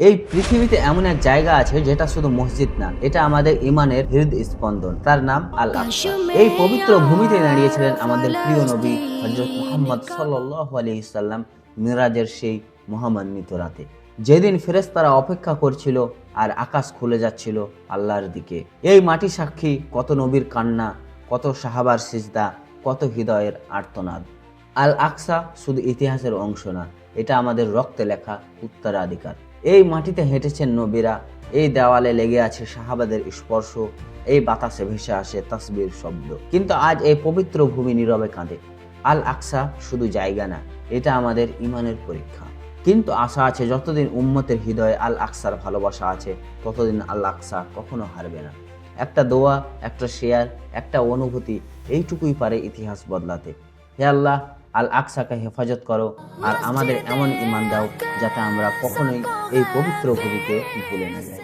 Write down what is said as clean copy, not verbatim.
এই পৃথিবীতে এমন এক জায়গা আছে যেটা শুধু মসজিদ না, এটা আমাদের ইমানের হৃদস্পন্দন। তার নাম আল আকসা। এই পবিত্র ভূমিতে দাঁড়িয়েছিলেন আমাদের প্রিয় নবী হযরত মুহাম্মদ সাল্লাল্লাহু আলাইহি সাল্লাম মিরাজের সেই মহামান্বিত রাতে, যেদিন ফেরেশতারা অপেক্ষা করছিল আর আকাশ খুলে যাচ্ছিল আল্লাহর দিকে। এই মাটি সাক্ষী কত নবীর কান্না, কত সাহাবার সিজদা, কত হৃদয়ের আর্তনাদ। আল আকসা শুধু ইতিহাসের অংশ না, এটা আমাদের রক্তে লেখা উত্তরাধিকার। এই মাটিতে হেঁটেছেন নবীরা, এই দেওয়ালে লেগে আছে সাহাবাদের স্পর্শ, এই বাতাসে ভেসে আসে তাসবির শব্দ। কিন্তু আজ এই পবিত্র ভূমি নীরবে কাঁদে। আল আকসা শুধু জায়গা না, এটা আমাদের ইমানের পরীক্ষা। কিন্তু আশা আছে, যতদিন উম্মতের হৃদয়ে আল আকসার ভালোবাসা আছে, ততদিন আল আকসা কখনো হারবে না। একটা দোয়া, একটা শেয়ার, একটা অনুভূতি, এইটুকুই পারে ইতিহাস বদলাতে। হে আল্লাহ, আল আকসাকে হেফাজত করো আর আমাদের এমন ঈমান দাও যাতে আমরা কখনোই এই পবিত্র ভূমিকে ভুলে না যাই।